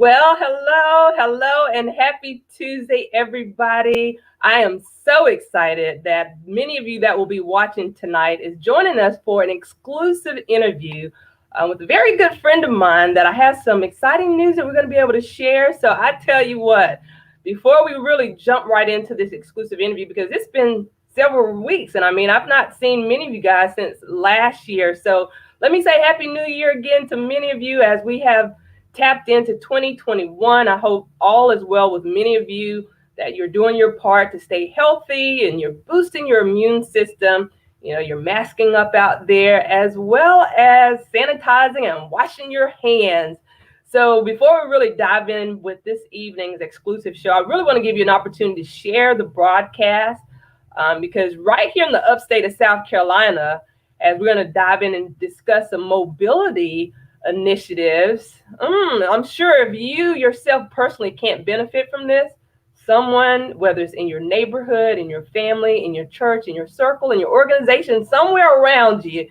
Well, hello, and happy Tuesday, everybody. I am so excited that many of you that will be watching tonight is joining us for an exclusive interview with a very good friend of mine that I have some exciting news that we're going to be able to share. So I tell you what, before we really jump right into this exclusive interview, because it's been several weeks, and I mean, I've not seen many of you guys since last year. So let me say Happy New Year again to many of you as we have tapped into 2021. I hope all is well with many of you, that you're doing your part to stay healthy and you're boosting your immune system. You know, you're masking up out there as well as sanitizing and washing your hands. So before we really dive in with this evening's exclusive show, I really want to give you an opportunity to share the broadcast because right here in the upstate of South Carolina, as we're going to dive in and discuss some mobility initiatives. I'm sure if you yourself personally can't benefit from this, someone, whether it's in your neighborhood, in your family, in your church, in your circle, in your organization, somewhere around you,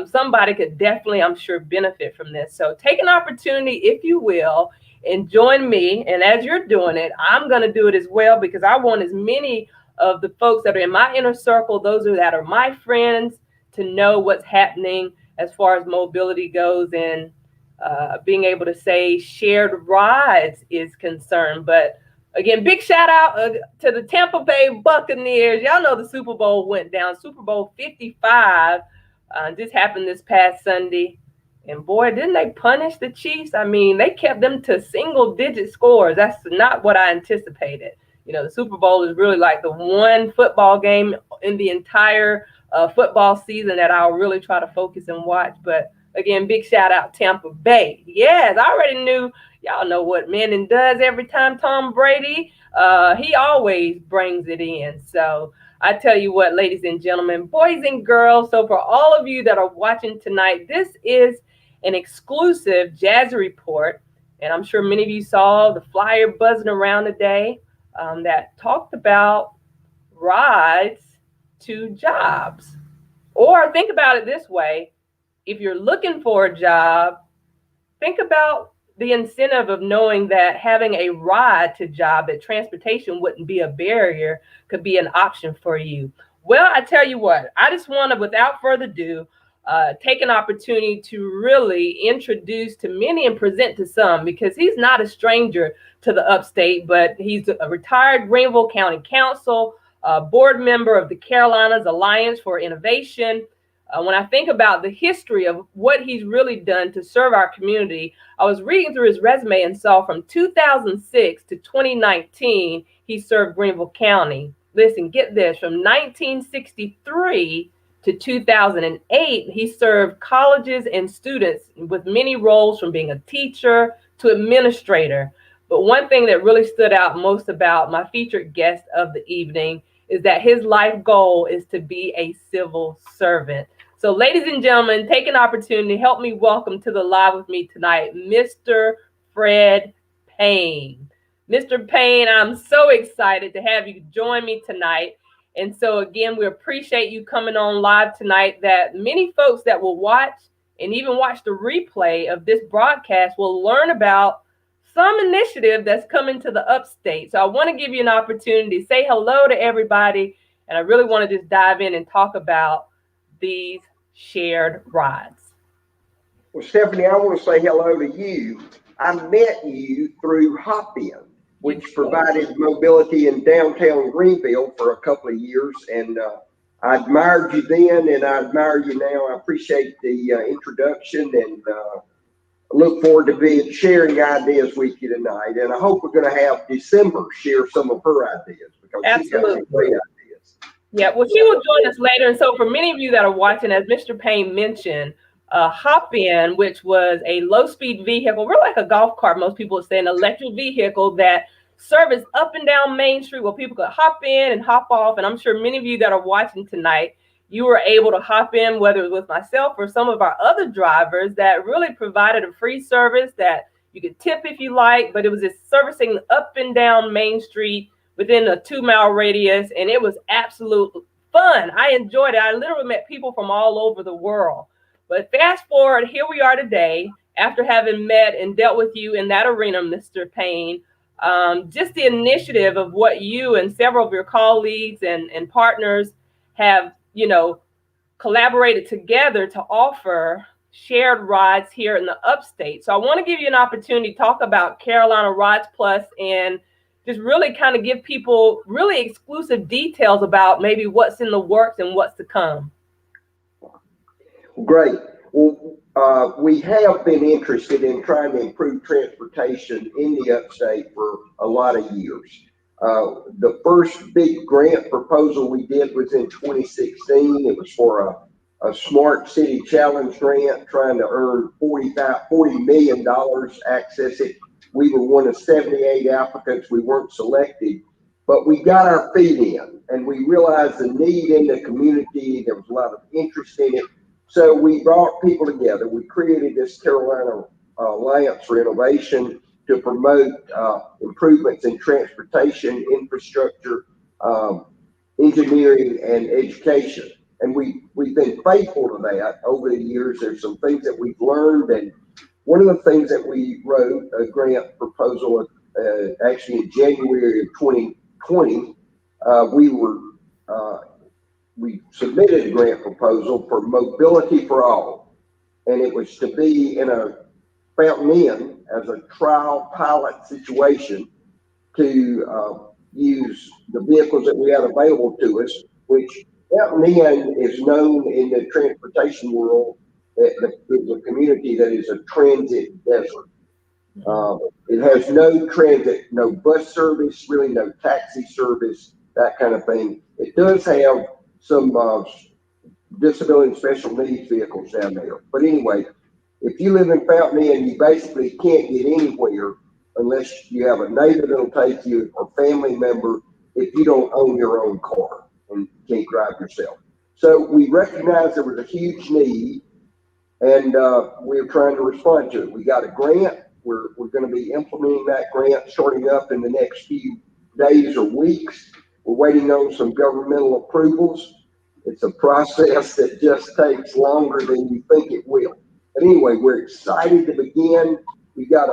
somebody could definitely, I'm sure, benefit from this. So take an opportunity, if you will, and join me. And as you're doing it, I'm going to do it as well, because I want as many of the folks that are in my inner circle, those that are my friends, to know what's happening as far as mobility goes, and being able to say shared rides is concerned. But again, big shout out to the Tampa Bay Buccaneers. Y'all know the Super Bowl went down. Super Bowl 55 just happened this past Sunday. And boy, didn't they punish the Chiefs? I mean, they kept them to single digit scores. That's not what I anticipated. You know, the Super Bowl is really like the one football game in the entire football season that I'll really try to focus and watch. But again, big shout out Tampa Bay. Yes, I already knew. Y'all know what Manning does every time. Tom Brady, he always brings it in. So I tell you what, ladies and gentlemen, boys and girls. So for all of you that are watching tonight, this is an exclusive Jazzy Report. And I'm sure many of you saw the flyer buzzing around today that talked about rides to jobs. Or think about it this way: if you're looking for a job, think about the incentive of knowing that having a ride to job, that transportation wouldn't be a barrier, could be an option for you. Well, I tell you what, I just want to, without further ado, take an opportunity to really introduce to many and present to some, because he's not a stranger to the Upstate, but he's a retired Greenville County Council, board member of the Carolinas Alliance for Innovation. When I think about the history of what he's really done to serve our community, I was reading through his resume and saw from 2006 to 2019, he served Greenville County. Listen, get this, from 1963 to 2008, he served colleges and students with many roles, from being a teacher to administrator. But one thing that really stood out most about my featured guest of the evening is that his life goal is to be a civil servant. So ladies and gentlemen, take an opportunity, help me welcome to the live with me tonight, Mr. Fred Payne. Mr. Payne, I'm so excited to have you join me tonight. And so again, we appreciate you coming on live tonight, that many folks that will watch and even watch the replay of this broadcast will learn about some initiative that's coming to the Upstate. So I want to give you an opportunity to say hello to everybody. And I really want to just dive in and talk about these shared rides. Well, Stephanie, I want to say hello to you. I met you through Hop-In, which provided mobility in downtown Greenville for a couple of years. And I admired you then, and I admire you now. I appreciate the introduction, and look forward to sharing ideas with you tonight. And I hope we're going to have December share some of her ideas, because she's got some great ideas. Yeah, well, she will join us later. And so for many of you that are watching, as Mr. Payne mentioned, Hop-In, which was a low-speed vehicle, really like a golf cart, most people would say, an electric vehicle that serviced up and down Main Street, where people could hop in and hop off. And I'm sure many of you that are watching tonight, you were able to hop in, whether it was with myself or some of our other drivers, that really provided a free service that you could tip if you like, but it was just servicing up and down Main Street within a 2-mile radius. And it was absolute fun. I enjoyed it. I literally met people from all over the world. But fast forward, here we are today, after having met and dealt with you in that arena, Mr. Payne, just the initiative of what you and several of your colleagues and partners have, collaborated together to offer shared rides here in the Upstate. So I want to give you an opportunity to talk about Carolina Rides Plus and just really kind of give people really exclusive details about maybe what's in the works and what's to come. Great. Well, we have been interested in trying to improve transportation in the Upstate for a lot of years. The first big grant proposal we did was in 2016. It was for a Smart City Challenge grant, trying to earn $40 million, access it. We were one of 78 applicants. We weren't selected, but we got our feet in, and we realized the need in the community. There was a lot of interest in it. So we brought people together. We created this Carolina Alliance for Innovation to promote improvements in transportation, infrastructure, engineering, and education. And we've been faithful to that over the years. There's some things that we've learned. And one of the things that we wrote a grant proposal actually in January of 2020, we submitted a grant proposal for Mobility for All, and it was to be in a Fountain Inn as a trial pilot situation to use the vehicles that we had available to us, which Fountain Inn is known in the transportation world that there's a community that is a transit desert. It has no transit, no bus service, really no taxi service, that kind of thing. It does have some disability and special needs vehicles down there. But anyway, if you live in Fountain Inn, you basically can't get anywhere unless you have a neighbor that'll take you or family member if you don't own your own car and can't drive yourself. So we recognized there was a huge need, and we're trying to respond to it. We got a grant. We're going to be implementing that grant starting up in the next few days or weeks. We're waiting on some governmental approvals. It's a process that just takes longer than you think it will. But anyway, we're excited to begin. We got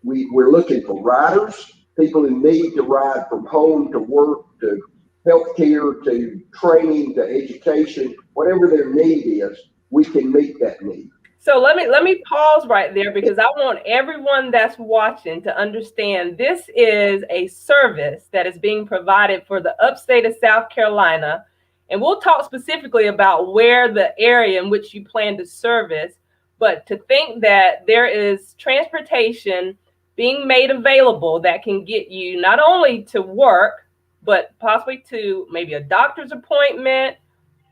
we're looking for riders, people who need to ride from home to work, to healthcare, to training, to education, whatever their need is, we can meet that need. So let me pause right there, because I want everyone that's watching to understand this is a service that is being provided for the upstate of South Carolina. And we'll talk specifically about where the area in which you plan to service. But to think that there is transportation being made available that can get you not only to work, but possibly to maybe a doctor's appointment,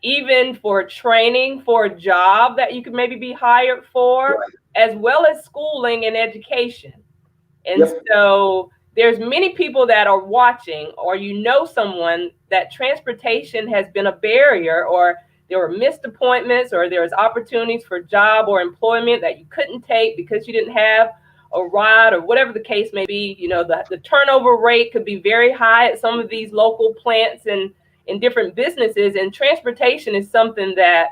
even for training for a job that you could maybe be hired for, right, as well as schooling and education. And so there's many people that are watching, or someone that transportation has been a barrier, or there were missed appointments, or there was opportunities for job or employment that you couldn't take because you didn't have a ride, or whatever the case may be. The turnover rate could be very high at some of these local plants and in different businesses, and transportation is something that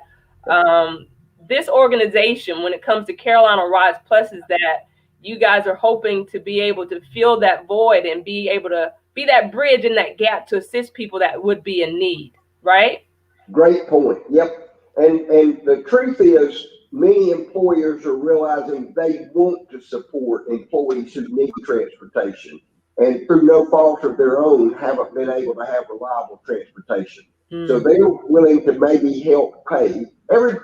this organization, when it comes to Carolina Rides Plus, is that you guys are hoping to be able to fill that void and be able to be that bridge in that gap to assist people that would be in need, right? Great point. Yep. And the truth is, many employers are realizing they want to support employees who need transportation, and through no fault of their own, haven't been able to have reliable transportation. So they're willing to maybe help pay.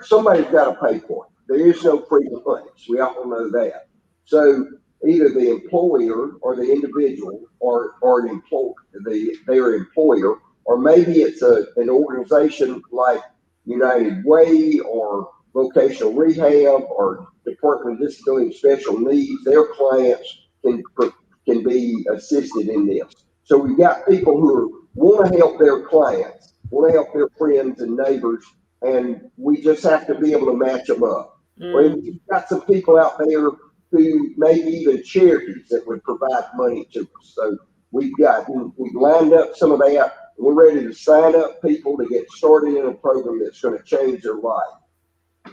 Somebody's got to pay for it. There is no free lunch. We all know that. So either the employer or the individual or their employer, or maybe it's an organization like United Way or Vocational Rehab or Department of Disability and Special Needs, their clients can be assisted in this. So we've got people who want to help their clients, want to help their friends and neighbors, and we just have to be able to match them up. We've got some people out there who maybe even charities that would provide money to us. So we've lined up some of that. We're ready to sign up people to get started in a program that's going to change their life.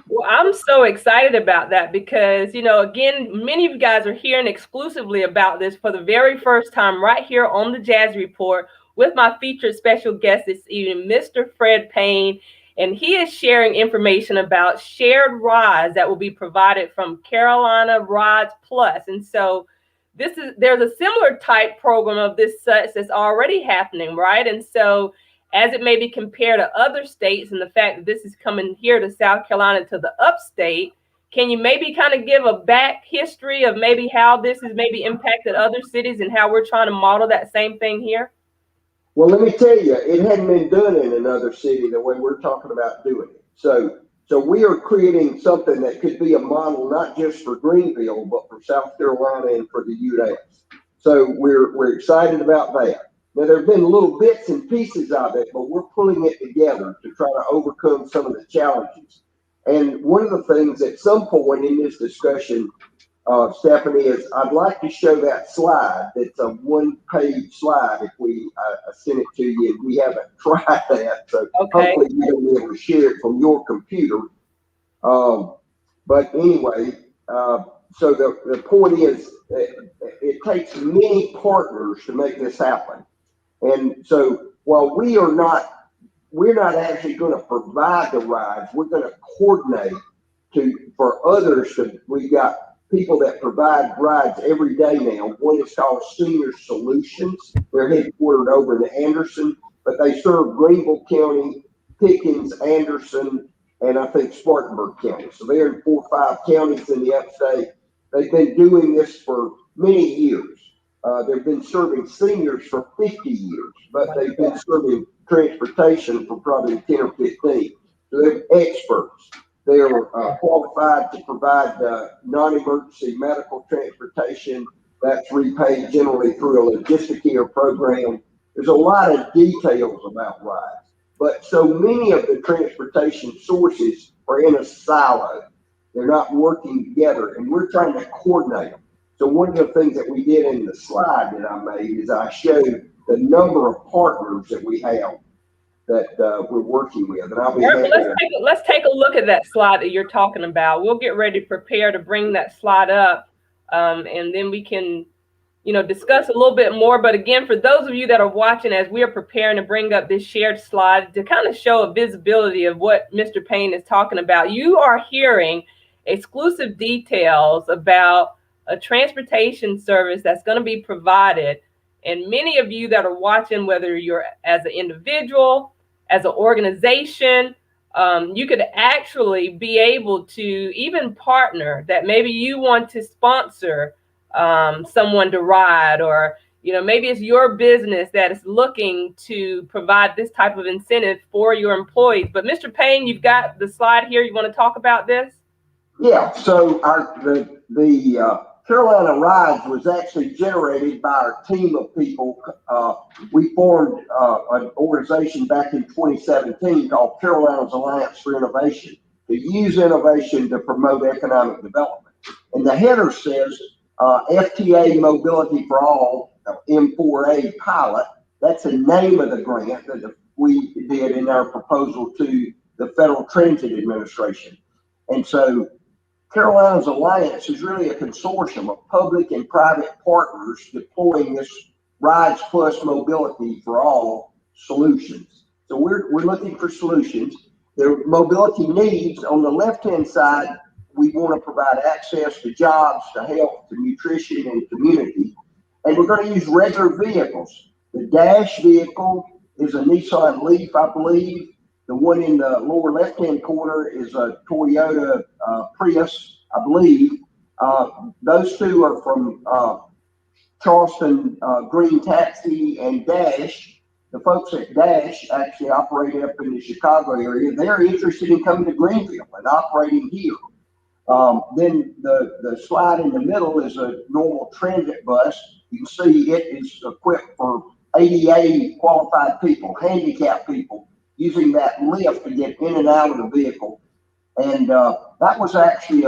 Well, I'm so excited about that because, again, many of you guys are hearing exclusively about this for the very first time right here on the Jazz Report with my featured special guest this evening, Mr. Fred Payne. And he is sharing information about shared rides that will be provided from Carolina Rides Plus. And so there's a similar type program of this such that's already happening, right? And so as it may be compared to other states and the fact that this is coming here to South Carolina to the upstate, can you maybe kind of give a back history of maybe how this has maybe impacted other cities and how we're trying to model that same thing here? Well, let me tell you, it hadn't been done in another city the way we're talking about doing it. So we are creating something that could be a model not just for Greenville, but for South Carolina and for the U.S. So we're excited about that. Now, there have been little bits and pieces of it, but we're pulling it together to try to overcome some of the challenges. And one of the things at some point in this discussion, Stephanie, is I'd like to show that slide. It's a one-page slide. If I send it to you, and we haven't tried that, so Okay. hopefully you'll be able to share it from your computer. But anyway, so the point is, it takes many partners to make this happen. And so while we're not actually going to provide the rides, we're going to coordinate for others to. We got people that provide rides every day now. One is called Senior Solutions. They're headquartered over in Anderson, but they serve Greenville County, Pickens, Anderson, and I think Spartanburg County. So they're in 4 or 5 counties in the upstate. They've been doing this for many years. They've been serving seniors for 50 years, but they've been serving transportation for probably 10 or 15. So they're experts. They are qualified to provide non-emergency medical transportation that's repaid generally through a logistic program. There's a lot of details about rides, but so many of the transportation sources are in a silo. They're not working together, and we're trying to coordinate them. So one of the things that we did in the slide that I made is I showed the number of partners that we have that we're working with, and I'll be happy to. Let's take a look at that slide that you're talking about. We'll get ready to prepare to bring that slide up, and then we can, discuss a little bit more. But again, for those of you that are watching, as we are preparing to bring up this shared slide to kind of show a visibility of what Mr. Payne is talking about, you are hearing exclusive details about a transportation service that's going to be provided. And many of you that are watching, whether you're as an individual, as an organization, you could actually be able to even partner that maybe you want to sponsor someone to ride, or maybe it's your business that is looking to provide this type of incentive for your employees. But Mr. Payne, you've got the slide here. You want to talk about this? Yeah. So the Carolina Rides was actually generated by our team of people. We formed an organization back in 2017 called Carolina's Alliance for Innovation to use innovation to promote economic development. And the header says FTA Mobility for All, M4A pilot. That's the name of the grant that we did in our proposal to the Federal Transit Administration. And so Carolina's Alliance is really a consortium of public and private partners deploying this Rides Plus Mobility for All solutions. So we're looking for solutions. Their mobility needs on the left-hand side, we want to provide access to jobs, to health, to nutrition, and community. And we're going to use regular vehicles. The dash vehicle is a Nissan Leaf, I believe. The one in the lower left-hand corner is a Toyota Prius, I believe. Those two are from Charleston Green Taxi and Dash. The folks at Dash actually operate up in the Chicago area. They're interested in coming to Greenville and operating here. Then the slide in the middle is a normal transit bus. You can see it is equipped for ADA qualified people, handicapped people, using that lift to get in and out of the vehicle. And that was actually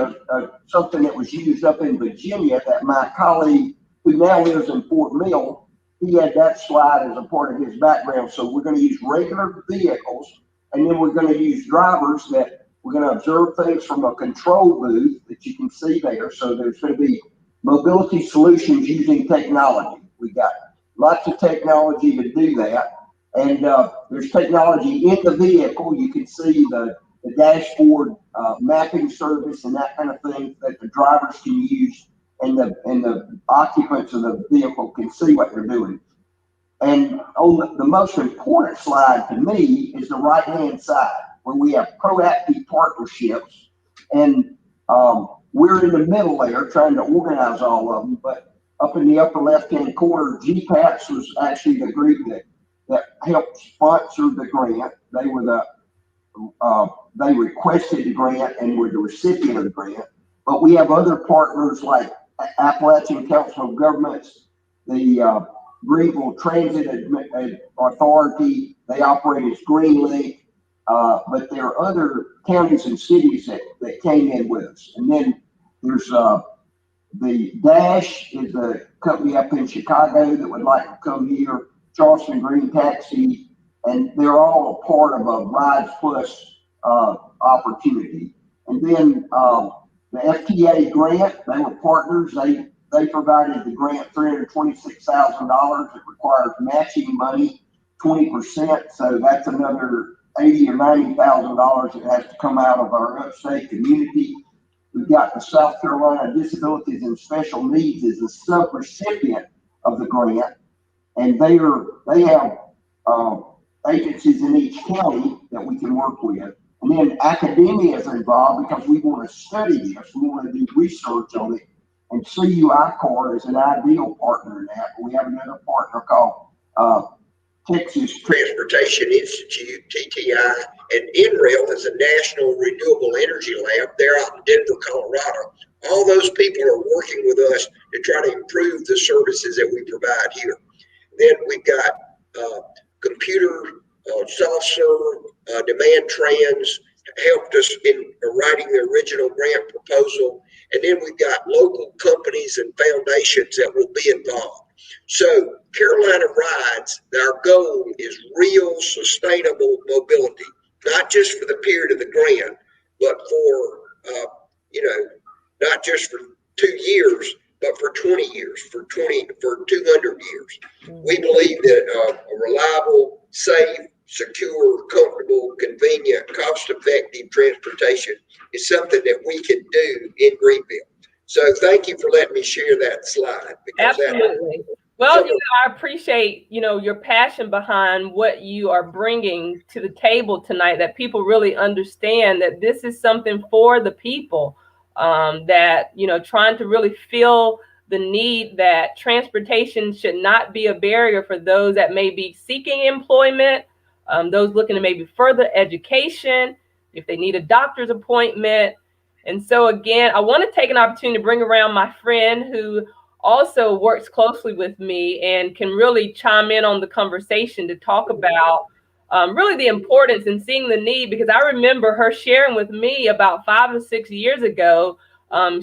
something that was used up in Virginia that my colleague, who now lives in Fort Mill, he had that slide as a part of his background. So we're going to use regular vehicles, and then we're going to use drivers that We're going to observe things from a control booth that you can see there. So there's going to be mobility solutions using technology. We got lots of technology to do that. And there's technology in the vehicle. You can see the dashboard mapping service and that kind of thing that the drivers can use, and the occupants of the vehicle can see what they're doing. And on the most important slide to me is the right-hand side, where we have proactive partnerships. And we're in the middle there trying to organize all of them. But up in the upper left-hand corner, GPATS was actually the group that helped sponsor the grant. They were they requested the grant and were the recipient of the grant. But we have other partners like Appalachian Council of Governments, the Greenville Transit Authority. They operate as GreenLink, but there are other counties and cities that came in with us. And then there's the Dash is a company up in Chicago that would like to come here, Charleston Green Taxi, and they're all a part of a Rides Plus opportunity. And then the FTA grant, they were partners. They provided the grant $326,000. It requires matching money, 20%. So that's another $80,000 or $90,000 that has to come out of our Upstate community. We've got the South Carolina Disabilities and Special Needs as a sub-recipient of the grant, and they have agencies in each county that we can work with. And then academia is involved because we want to study this. We want to do research on it. And CUI-COR is an ideal partner in that. We have another partner called Texas Transportation Institute, TTI, and NREL is a National Renewable Energy Lab. They're out in Denver, Colorado. All those people are working with us to try to improve the services that we provide here. Then we've got computer, self-serve, demand trans helped us in writing the original grant proposal. And then we've got local companies and foundations that will be involved. So Carolina Rides, our goal is real sustainable mobility, not just for the period of the grant, but for, not just for 2 years, but for 20 years, for 200 years. We believe that a reliable, safe, secure, comfortable, convenient, cost-effective transportation is something that we can do in Greenville. So thank you for letting me share that slide. Absolutely. Well, I appreciate, your passion behind what you are bringing to the table tonight, that people really understand that this is something for the people, that, trying to really feel the need that transportation should not be a barrier for those that may be seeking employment, those looking to maybe further education, if they need a doctor's appointment. And so, again, I want to take an opportunity to bring around my friend who also works closely with me and can really chime in on the conversation to talk about really the importance in seeing the need, because I remember her sharing with me about 5 or 6 years ago,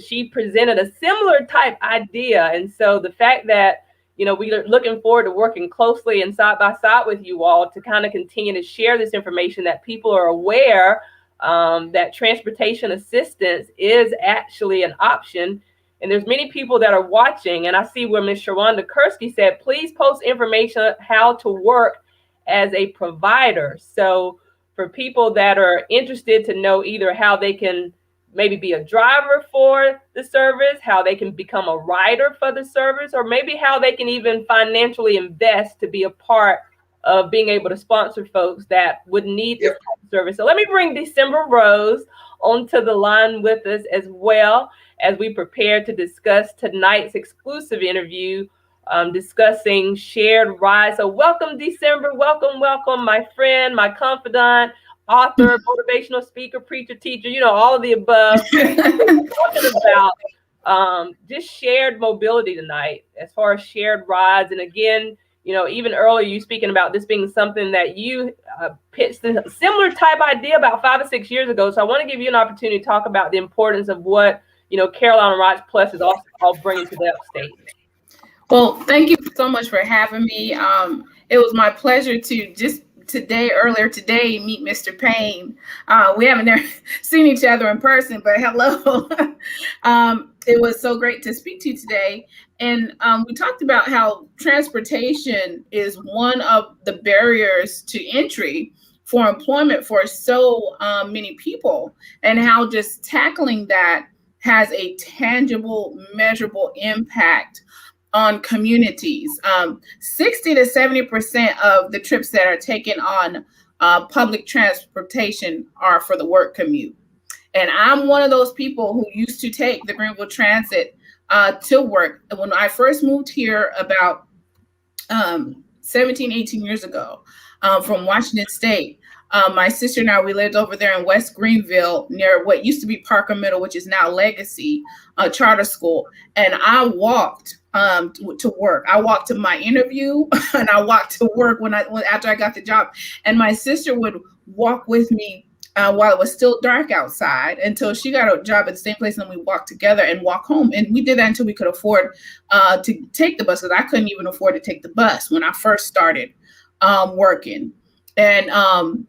she presented a similar type idea. And so the fact that, we are looking forward to working closely and side by side with you all to kind of continue to share this information, that people are aware that transportation assistance is actually an option. And there's many people that are watching, and I see where Ms. Sharonda Kursky said, please post information on how to work as a provider. So for people that are interested to know either how they can maybe be a driver for the service, how they can become a rider for the service, or maybe how they can even financially invest to be a part of being able to sponsor folks that would need this type of service. So let me bring December Rose onto the line with us as well, as we prepare to discuss tonight's exclusive interview, discussing shared rides. So welcome, December. Welcome, my friend, my confidant, author, motivational speaker, preacher, teacher, all of the above. We're talking about just shared mobility tonight, as far as shared rides. And again, even earlier, you speaking about this being something that you pitched a similar type idea about 5 or 6 years ago. So I want to give you an opportunity to talk about the importance of what Carolina Rides Plus is also bringing to the Upstate. Well, thank you so much for having me. It was my pleasure to just earlier today, meet Mr. Payne. We haven't never seen each other in person, but hello. It was so great to speak to you today. And we talked about how transportation is one of the barriers to entry for employment for so many people, and how just tackling that has a tangible, measurable impact on communities. 60 to 70% of the trips that are taken on public transportation are for the work commute. And I'm one of those people who used to take the Greenville Transit to work. When I first moved here about 17, 18 years ago from Washington State, my sister and I, we lived over there in West Greenville near what used to be Parker Middle, which is now Legacy Charter School. And I walked to work. I walked to my interview and I walked to work after I got the job. And my sister would walk with me while it was still dark outside until she got a job at the same place, and then we walked together and walk home. And we did that until we could afford to take the bus, because I couldn't even afford to take the bus when I first started working. And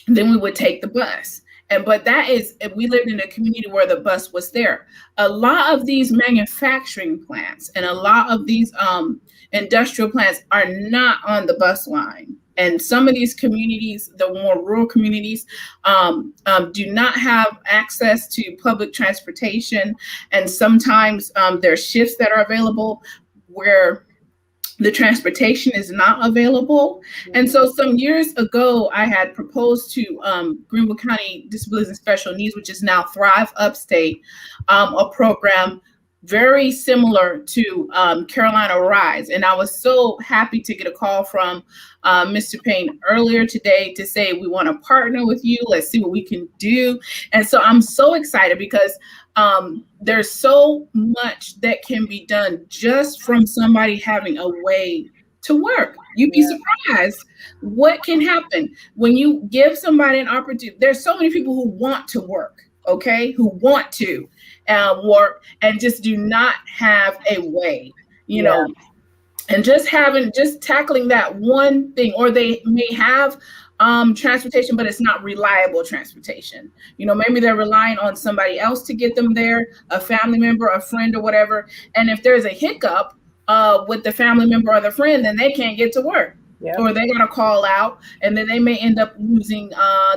then we would take the bus. But we lived in a community where the bus was there. A lot of these manufacturing plants and a lot of these industrial plants are not on the bus line. And some of these communities, the more rural communities, do not have access to public transportation. And sometimes there are shifts that are available where the transportation is not available. And so some years ago, I had proposed to Greenville County Disabilities and Special Needs, which is now Thrive Upstate, a program very similar to Carolina Rise. And I was so happy to get a call from Mr. Payne earlier today to say, we want to partner with you. Let's see what we can do. And so I'm so excited because there's so much that can be done just from somebody having a way to work. You'd be surprised what can happen when you give somebody an opportunity. There's so many people who want to work, okay, who want to work and just do not have a way, you know, and just tackling that one thing, or they may have transportation, but it's not reliable transportation. You know, maybe they're relying on somebody else to get them there, a family member, a friend, or whatever. And if there's a hiccup with the family member or the friend, then they can't get to work. Yep. Or they're going to call out, and then they may end up losing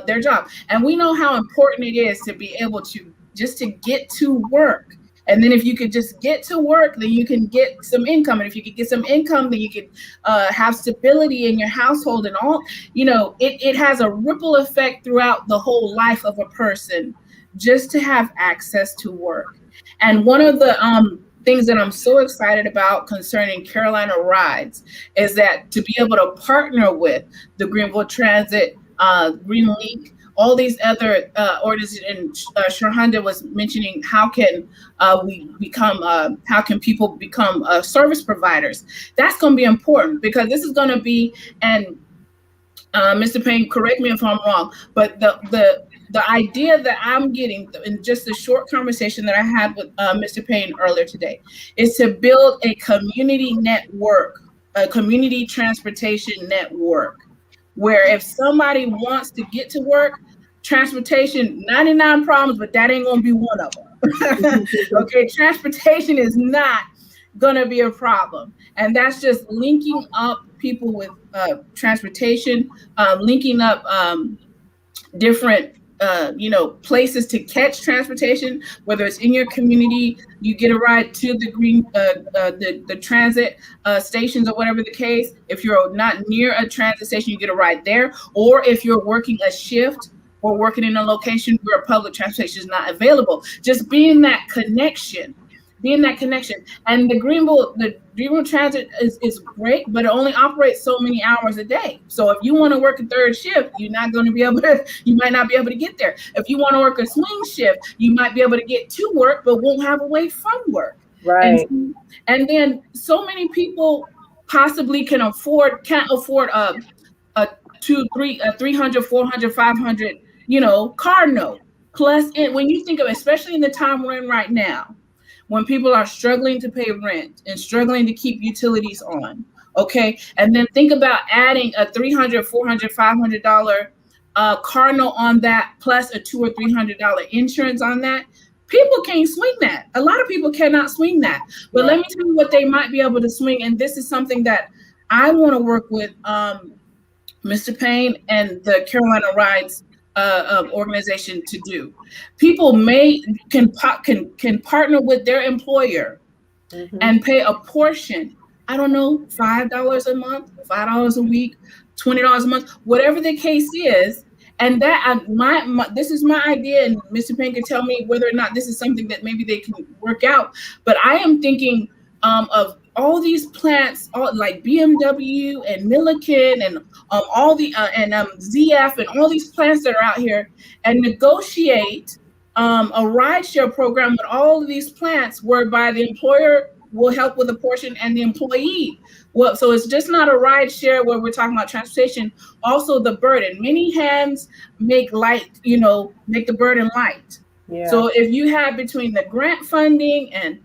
their job. And we know how important it is to be able to just to get to work. And then if you could just get to work, then you can get some income. And if you could get some income, then you could have stability in your household and all. You know, it has a ripple effect throughout the whole life of a person just to have access to work. And one of the things that I'm so excited about concerning Carolina Rides is that to be able to partner with the Greenville Transit, GreenLink, all these other organizations, and Shahanda was mentioning how can people become service providers. That's going to be important, because this is going to be, and Mr. Payne, correct me if I'm wrong, but the idea that I'm getting in just a short conversation that I had with Mr. Payne earlier today is to build a community network, a community transportation network, where if somebody wants to get to work, transportation, 99 problems, but that ain't gonna be one of them. Okay, transportation is not gonna be a problem. And that's just linking up people with transportation, linking up different places to catch transportation, whether it's in your community, you get a ride to the transit stations or whatever the case. If you're not near a transit station, you get a ride there. Or if you're working a shift or working in a location where public transportation is not available, just being that connection. And the Greenville Transit is great, but it only operates so many hours a day. So if you want to work a third shift, you might not be able to get there. If you want to work a swing shift, you might be able to get to work, but won't have a way from work. Right. And then so many people possibly can't afford a 300, 400, 500, car note. Plus, when you think of, especially in the time we're in right now, when people are struggling to pay rent and struggling to keep utilities on, Okay. And then think about adding a $300, $400, $500 car note on that, plus a $200 or $300 insurance on that. People can't swing that. A lot of people cannot swing that. But let me tell you what they might be able to swing. And this is something that I want to work with Mr. Payne and the Carolina Rides organization to do. People can partner with their employer and pay a portion. I don't know, $5 a month, $5 a week, $20 a month, whatever the case is. And that this is my idea, and Mr. Payne can tell me whether or not this is something that maybe they can work out. But I am thinking of all these plants, like BMW and Milliken and all the ZF and all these plants that are out here, and negotiate a rideshare program with all of these plants, whereby the employer will help with a portion and the employee. Well, so it's just not a ride share where we're talking about transportation, also the burden. Many hands make light, make the burden light. Yeah. So if you have between the grant funding and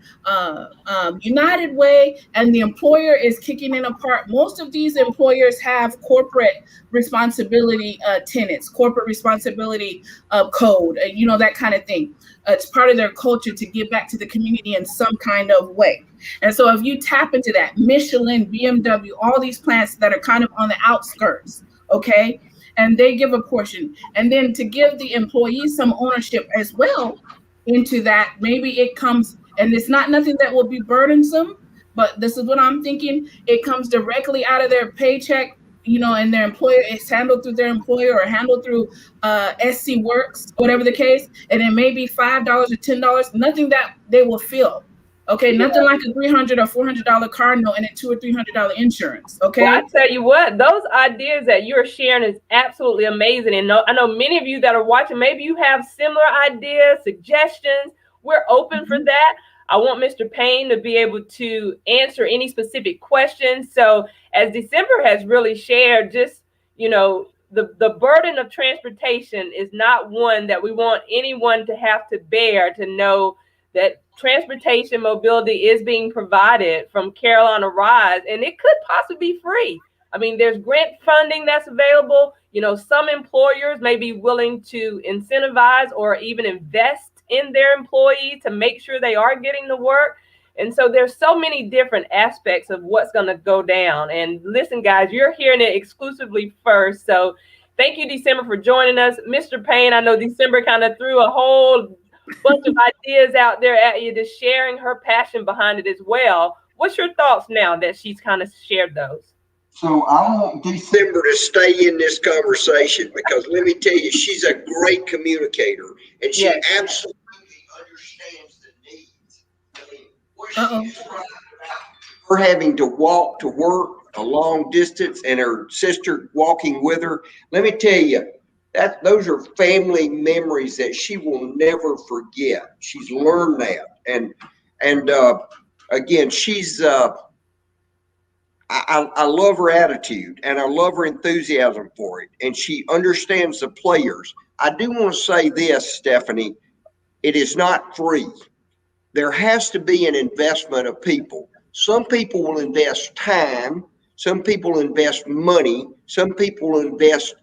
United Way, and the employer is kicking in a part, most of these employers have corporate responsibility tenets, corporate responsibility code, that kind of thing. It's part of their culture to give back to the community in some kind of way. And so if you tap into that, Michelin, BMW, all these plants that are kind of on the outskirts, okay, and they give a portion, and then to give the employees some ownership as well into that, maybe it comes, and it's not nothing that will be burdensome, but this is what I'm thinking, it comes directly out of their paycheck, and their employer, it's handled through their employer or handled through SC Works, whatever the case, and it may be $5 or $10, nothing that they will feel. Okay, nothing like a $300 or $400 car note and a $200 or $300 insurance. Okay, well, I tell you what, those ideas that you're sharing is absolutely amazing. And I know many of you that are watching, maybe you have similar ideas, suggestions. We're open for that. I want Mr. Payne to be able to answer any specific questions. So as December has really shared, just, the burden of transportation is not one that we want anyone to have to bear, to know that transportation mobility is being provided from Carolina Rides, and it could possibly be free. I mean, there's grant funding that's available. Some employers may be willing to incentivize or even invest in their employees to make sure they are getting the work. And so there's so many different aspects of what's going to go down. And listen, guys, you're hearing it exclusively first. So thank you, December, for joining us. Mr. Payne, I know December kind of threw a whole bunch of ideas out there at you, just sharing her passion behind it as well. What's your thoughts now that she's kind of shared those? So I want December to stay in this conversation, because let me tell you, she's a great communicator, and she absolutely understands the needs. I mean, what she's right about, her having to walk to work a long distance and her sister walking with her, let me tell you, those are family memories that she will never forget. She's learned that, and again, she's I love her attitude, and I love her enthusiasm for it, and she understands the players. I do want to say this, Stephanie, it is not free. There has to be an investment of people. Some people will invest time, some people invest money, some people invest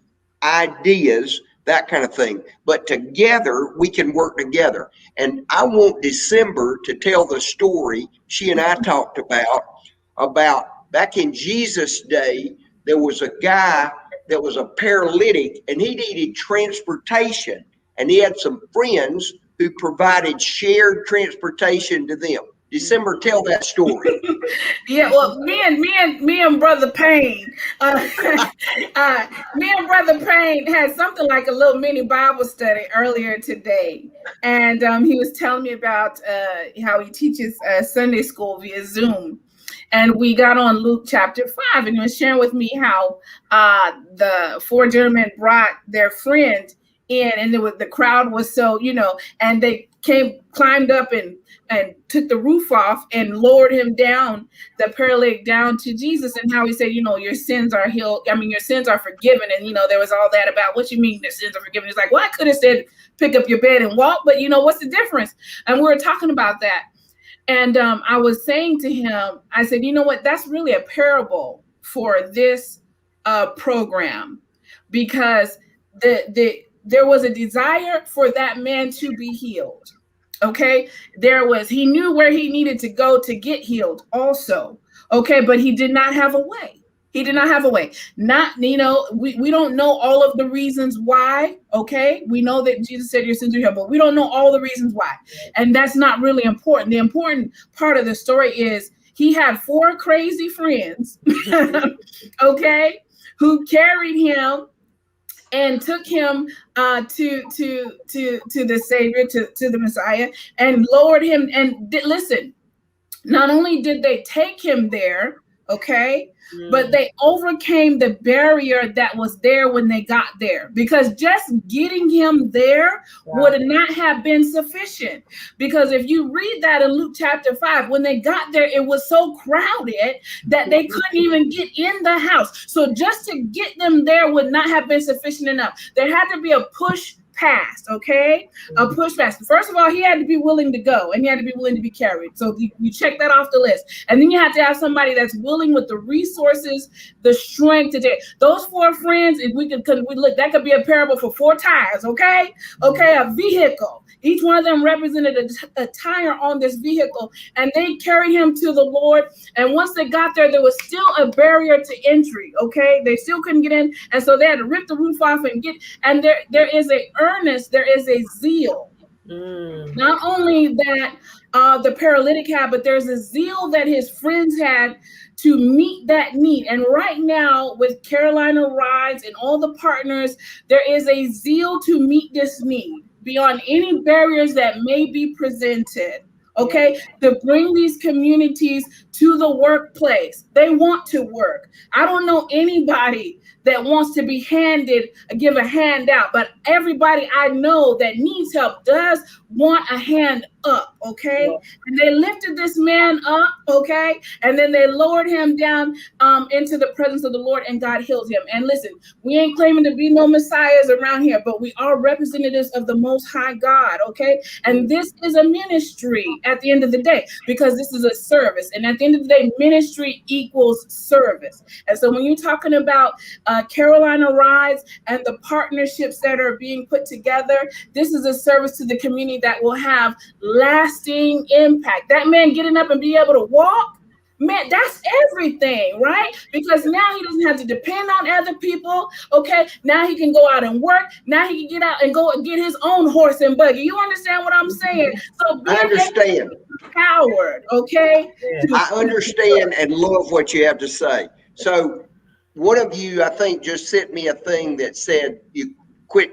ideas, that kind of thing. But together, we can work together. And I want December to tell the story she and I talked about back in Jesus' day. There was a guy that was a paralytic, and he needed transportation, and he had some friends who provided shared transportation to them. December, tell that story. Yeah, well, me and Brother Payne, Brother Payne had something like a little mini Bible study earlier today, and he was telling me about how he teaches Sunday school via Zoom, and we got on Luke chapter 5, and he was sharing with me how the four gentlemen brought their friend in, and the crowd was so, and they climbed up and took the roof off and lowered him down, the paralytic, down to Jesus, and how he said, your sins are healed. I mean, your sins are forgiven. And, there was all that about, what you mean the sins are forgiven? He's like, well, I could have said, pick up your bed and walk, but what's the difference? And we were talking about that. And I was saying to him, I said, you know what, that's really a parable for this program, because there was a desire for that man to be healed. Okay, he knew where he needed to go to get healed also. Okay, but he did not have a way. He did not have a way. Not, we don't know all of the reasons why. Okay, we know that Jesus said your sins are healed, but we don't know all the reasons why. And that's not really important. The important part of the story is he had 4 crazy friends, okay, who carried him and took him to the Savior, to the Messiah, and lowered him. And listen, not only did they take him there, okay, but they overcame the barrier that was there when they got there, because just getting him there would not have been sufficient. Because if you read that in Luke chapter 5, when they got there, it was so crowded that they couldn't even get in the house. So just to get them there would not have been sufficient enough. There had to be a push past, okay? A push past. First of all, he had to be willing to go, and he had to be willing to be carried. So you check that off the list. And then you have to have somebody that's willing with the resources, the strength to do it. Those 4 friends, if we look, that could be a parable for 4 tires, okay? Okay, a vehicle. Each one of them represented a tire on this vehicle, and they carried him to the Lord. And once they got there, there was still a barrier to entry, okay? They still couldn't get in, and so they had to rip the roof off and get, and there is a earnest, there is a zeal. Not only that the paralytic had, but there's a zeal that his friends had to meet that need. And right now, with Carolina Rise and all the partners, there is a zeal to meet this need beyond any barriers that may be presented, okay, to bring these communities to the workplace. They want to work. I don't know anybody that wants to be give a handout, but everybody I know that needs help does want a hand up, okay? And they lifted this man up, okay? And then they lowered him down into the presence of the Lord, and God healed him. And listen, we ain't claiming to be no messiahs around here, but we are representatives of the Most High God, okay? And this is a ministry at the end of the day, because this is a service. And at the end of the day, ministry equals service. And so when you're talking about Carolina Rise and the partnerships that are being put together, this is a service to the community that will have lasting impact. That man getting up and be able to walk, man, that's everything, right? Because now he doesn't have to depend on other people, okay? Now he can go out and work. Now he can get out and go and get his own horse and buggy. You understand what I'm saying? So I understand. Empowered, okay? I understand and love what you have to say. So one of you, I think, just sent me a thing that said you quit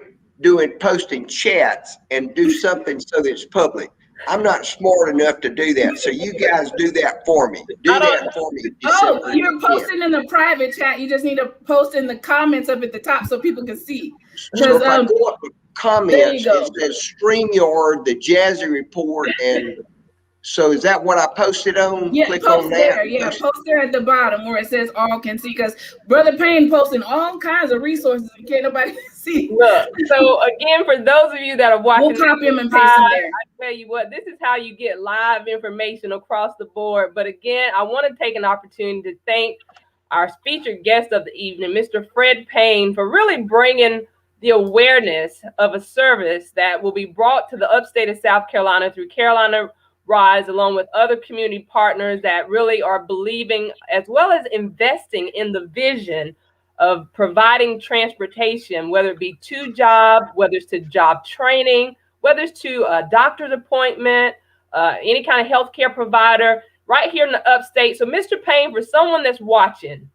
posting chats and do something so that it's public. I'm not smart enough to do that. So you guys do that for me. Do that for me. Oh, you're posting in the private chat. You just need to post in the comments up at the top so people can see. So if I go up to comments, it says StreamYard, the Jazzy Report, and so is that what I posted on? Yeah, Click post on there. that. Yeah, post there at the bottom where it says all can see, because Brother Payne posting all kinds of resources and can't nobody see. Look, so again, for those of you that are watching, we'll copy them and paste them there. I tell you what, this is how you get live information across the board. But again, I want to take an opportunity to thank our featured guest of the evening, Mr. Fred Payne, for really bringing the awareness of a service that will be brought to the upstate of South Carolina through Carolina Rise, along with other community partners that really are believing as well as investing in the vision of providing transportation, whether it be to job, whether it's to job training, whether it's to a doctor's appointment, any kind of healthcare provider right here in the upstate. So Mr. Payne, for someone that's watching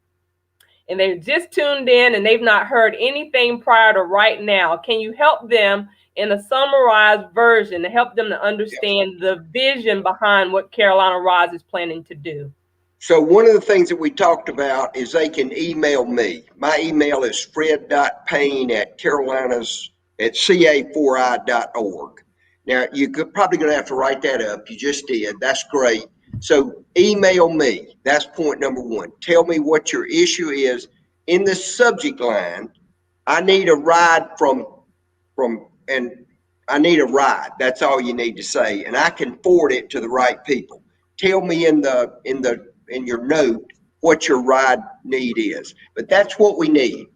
and they've just tuned in and they've not heard anything prior to right now, can you help them in a summarized version to help them to understand the vision behind what Carolina Rise is planning to do? So one of the things that we talked about is they can email me. My email is fred.payne@ca4i.org. Now, you're probably going to have to write that up. You just did. That's great. So email me. That's point number one. Tell me what your issue is. In the subject line, I need a ride and I need a ride. That's all you need to say. And I can forward it to the right people. tell me in your note what your ride need is. But that's what we need.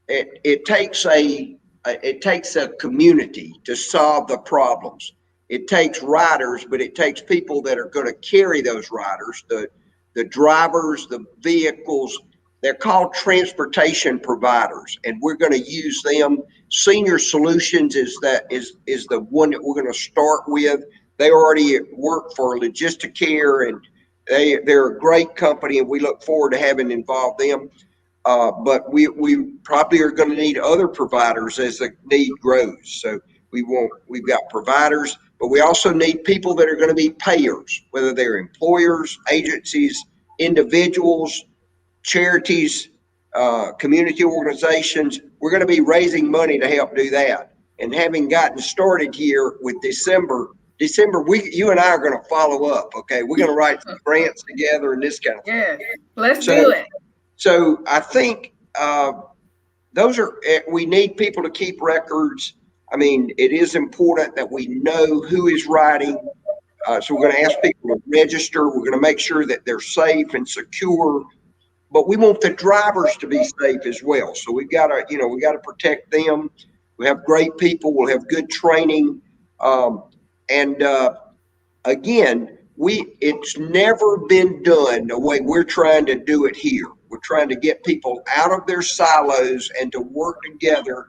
It takes a community to solve the problems. It takes riders, but it takes people that are going to carry those riders, the drivers, the vehicles. They're called transportation providers, and we're going to use them. Senior Solutions is the one that we're going to start with. They already work for Logisticare, and they're a great company, and we look forward to having involved them. But we probably are going to need other providers as the need grows. So we've got providers, but we also need people that are going to be payers, whether they're employers, agencies, individuals, charities, community organizations. We're going to be raising money to help do that. And having gotten started here with December, you and I are going to follow up. Okay, we're going to write some grants together and this kind of thing. Yeah, let's do it. So I think we need people to keep records. I mean, it is important that we know who is riding. So we're going to ask people to register. We're going to make sure that they're safe and secure. But we want the drivers to be safe as well. So we got to protect them. We have great people. We'll have good training. Again, it's never been done the way we're trying to do it here. We're trying to get people out of their silos and to work together.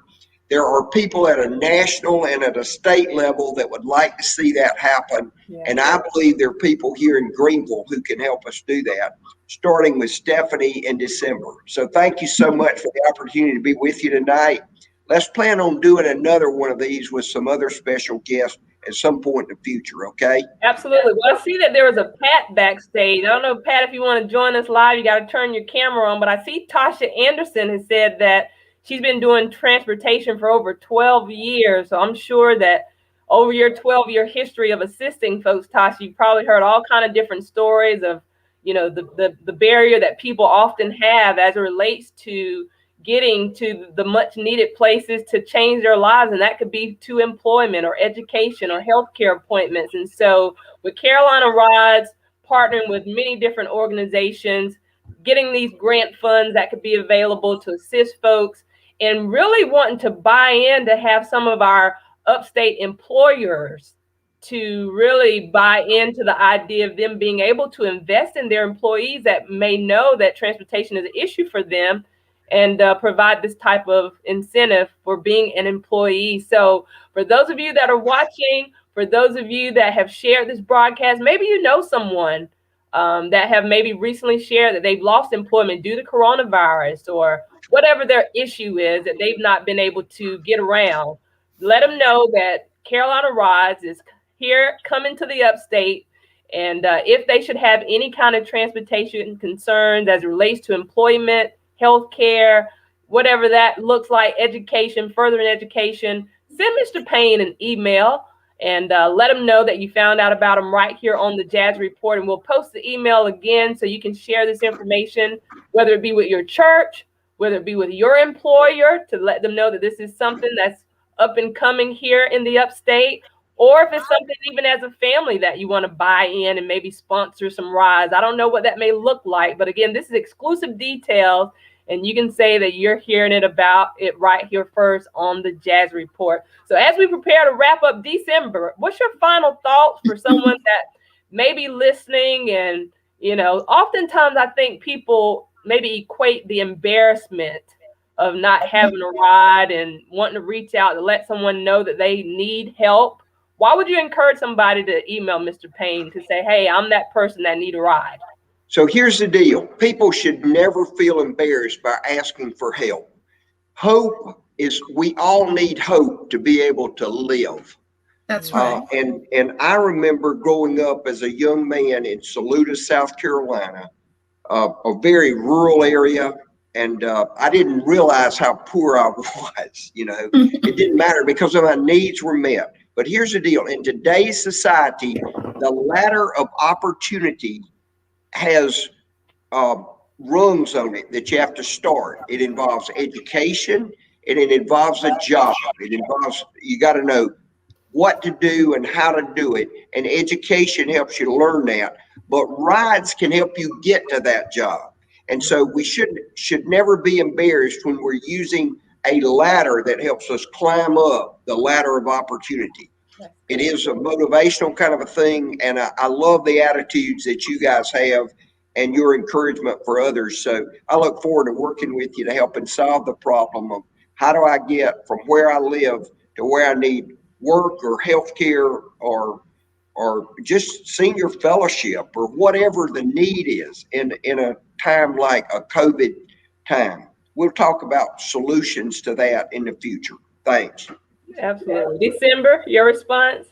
There are people at a national and at a state level that would like to see that happen. Yeah. And I believe there are people here in Greenville who can help us do that, starting with Stephanie in December. So thank you so much for the opportunity to be with you tonight. Let's plan on doing another one of these with some other special guests at some point in the future, okay? Absolutely. Well, I see that there was a Pat backstage. I don't know, Pat, if you want to join us live, you got to turn your camera on. But I see Tasha Anderson has said that she's been doing transportation for over 12 years. So I'm sure that over your 12-year history of assisting folks, Tasha, you've probably heard all kind of different stories of, the barrier that people often have as it relates to getting to the much needed places to change their lives. And that could be to employment or education or healthcare appointments. And so with Carolina Rides, partnering with many different organizations, getting these grant funds that could be available to assist folks, and really wanting to buy in to have some of our upstate employers to really buy into the idea of them being able to invest in their employees that may know that transportation is an issue for them, and provide this type of incentive for being an employee. So for those of you that are watching, for those of you that have shared this broadcast, maybe you know someone that have maybe recently shared that they've lost employment due to coronavirus or whatever their issue is that they've not been able to get around. Let them know that Carolina Rides is here coming to the upstate. And if they should have any kind of transportation concerns as it relates to employment, healthcare, whatever that looks like, education, furthering education, send Mr. Payne an email and let him know that you found out about him right here on the Jazz Report. And we'll post the email again so you can share this information, whether it be with your church, whether it be with your employer, to let them know that this is something that's up and coming here in the upstate, or if it's something even as a family that you want to buy in and maybe sponsor some rides. I don't know what that may look like, but again, this is exclusive details. And you can say that you're hearing about it right here first on the Jazz Report. So as we prepare to wrap up December, what's your final thoughts for someone that may be listening? And, oftentimes I think people maybe equate the embarrassment of not having a ride and wanting to reach out to let someone know that they need help. Why would you encourage somebody to email Mr. Payne to say, hey, I'm that person that need a ride? So here's the deal. People should never feel embarrassed by asking for help. We all need hope to be able to live. That's right. And I remember growing up as a young man in Saluda, South Carolina, a very rural area. And I didn't realize how poor I was. It didn't matter because my needs were met. But here's the deal. In today's society, the ladder of opportunity has rungs on it that you have to start. It involves education and it involves a job. You got to know what to do and how to do it. And education helps you learn that. but rides can help you get to that job. And so we should never be embarrassed when we're using a ladder that helps us climb up the ladder of opportunity. It is a motivational kind of a thing, and I love the attitudes that you guys have and your encouragement for others. So I look forward to working with you to help and solve the problem of how do I get from where I live to where I need work or healthcare or just senior fellowship or whatever the need is in a time like a COVID time. We'll talk about solutions to that in the future. Thanks. Absolutely. December, your response?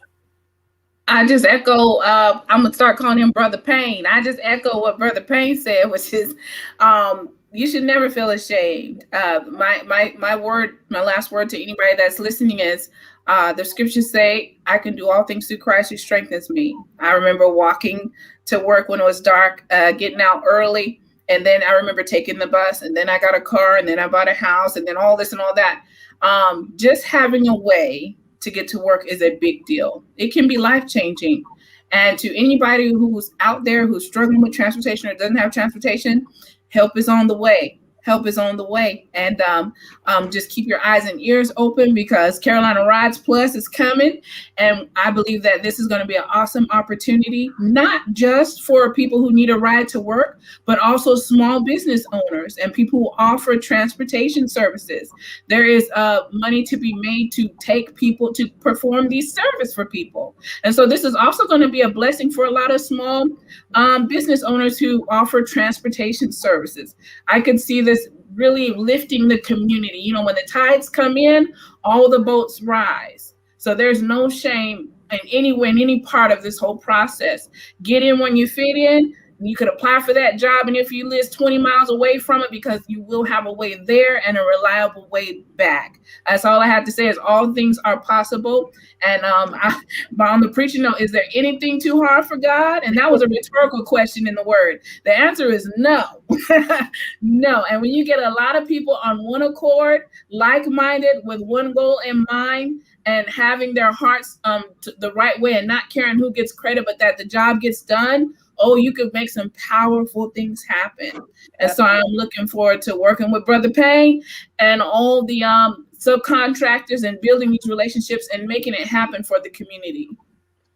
I just echo, I'm going to start calling him Brother Payne. I just echo what Brother Payne said, which is you should never feel ashamed. My last word to anybody that's listening is the scriptures say, I can do all things through Christ who strengthens me. I remember walking to work when it was dark, getting out early. And then I remember taking the bus, and then I got a car, and then I bought a house, and then all this and all that. Just having a way to get to work is a big deal. It can be life-changing. And to anybody who's out there who's struggling with transportation or doesn't have transportation, help is on the way. Help is on the way. And just keep your eyes and ears open, because Carolina Rides Plus is coming. And I believe that this is going to be an awesome opportunity, not just for people who need a ride to work, but also small business owners and people who offer transportation services. There is money to be made to take people to perform these services for people. And so this is also going to be a blessing for a lot of small business owners who offer transportation services. I could see this really lifting the community. You know, when the tides come in, all the boats rise. So there's no shame in any part of this whole process. Get in when you fit in. You could apply for that job, and if you live 20 miles away from it, because you will have a way there and a reliable way back. That's all I have to say, is all things are possible. And but on the preaching note, is there anything too hard for God? And that was a rhetorical question in the word. The answer is no. No. And when you get a lot of people on one accord, like-minded, with one goal in mind, and having their hearts the right way, and not caring who gets credit, but that the job gets done, you could make some powerful things happen. And so I'm looking forward to working with Brother Payne and all the subcontractors and building these relationships and making it happen for the community.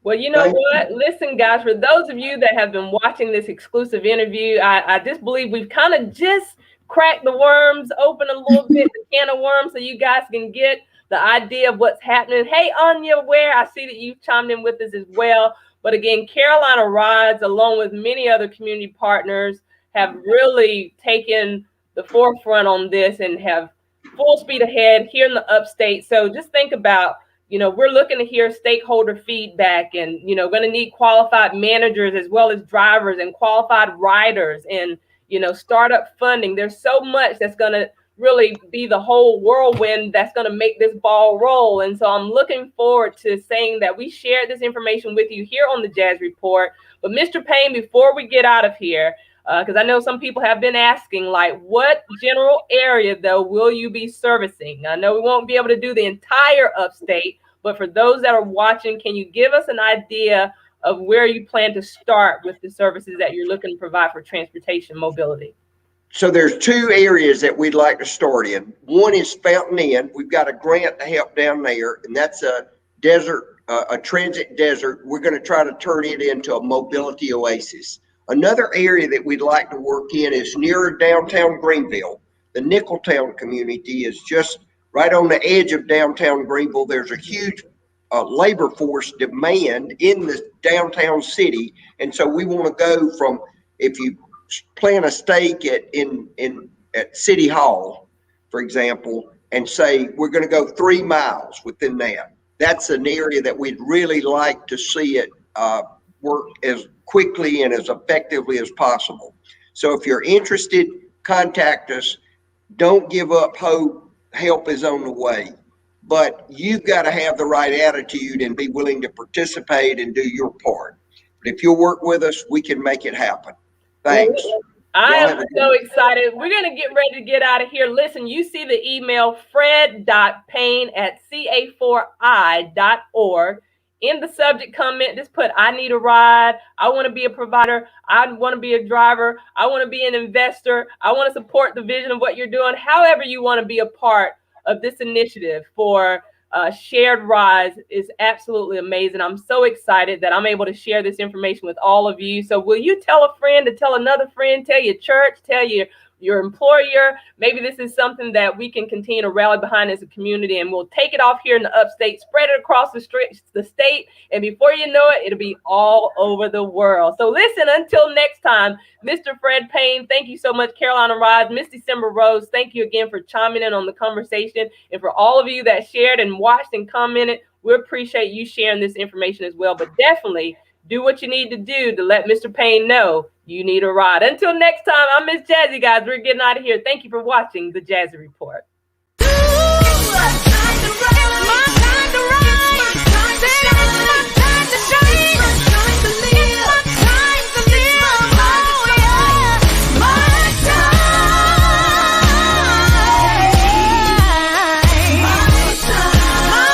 Well, you know what? Listen, guys, for those of you that have been watching this exclusive interview, I just believe we've kind of just cracked the worms open a little bit, the can of worms, so you guys can get the idea of what's happening. Hey, Anya Ware, I see that you've chimed in with us as well. But again, Carolina Rides, along with many other community partners, have really taken the forefront on this and have full speed ahead here in the Upstate. So just think about, we're looking to hear stakeholder feedback, and, going to need qualified managers as well as drivers and qualified riders and, startup funding. There's so much that's going to really be the whole whirlwind that's going to make this ball roll. And so I'm looking forward to saying that we shared this information with you here on the Jazz Report. But Mr. Payne, before we get out of here, because I know some people have been asking, like, what general area, though, will you be servicing? I know we won't be able to do the entire Upstate, but for those that are watching, can you give us an idea of where you plan to start with the services that you're looking to provide for transportation mobility? So there's two areas that we'd like to start in. One is Fountain Inn. We've got a grant to help down there, and that's a desert, a transit desert. We're going to try to turn it into a mobility oasis. Another area that we'd like to work in is near downtown Greenville. The Nicholtown community is just right on the edge of downtown Greenville. There's a huge labor force demand in the downtown city, and so we want to go from, if you plan a stake at City Hall, for example, and say we're going to go 3 miles within that. That's an area that we'd really like to see it work as quickly and as effectively as possible. So if you're interested, contact us. Don't give up hope. Help is on the way. But you've got to have the right attitude and be willing to participate and do your part. But if you'll work with us, we can make it happen. Thanks. I am so excited. We're going to get ready to get out of here. Listen, you see the email fred.payne@ca4i.org. in the subject comment, just put, I need a ride. I want to be a provider. I want to be a driver. I want to be an investor. I want to support the vision of what you're doing. However you want to be a part of this initiative for shared rides is absolutely amazing. I'm so excited that I'm able to share this information with all of you. So will you tell a friend to tell another friend, tell your church, tell your employer? Maybe this is something that we can continue to rally behind as a community, and we'll take it off here in the upstate, spread it across the state, and before you know it, it'll be all over the world. So listen, until next time, Mr. Fred Payne, thank you so much. Carolina Rise, Miss December Rose, thank you again for chiming in on the conversation. And for all of you that shared and watched and commented, we appreciate you sharing this information as well. But definitely do what you need to do to let Mr. Payne know you need a ride. Until next time, I'm Miss Jazzy, guys. We're getting out of here. Thank you for watching the Jazzy Report.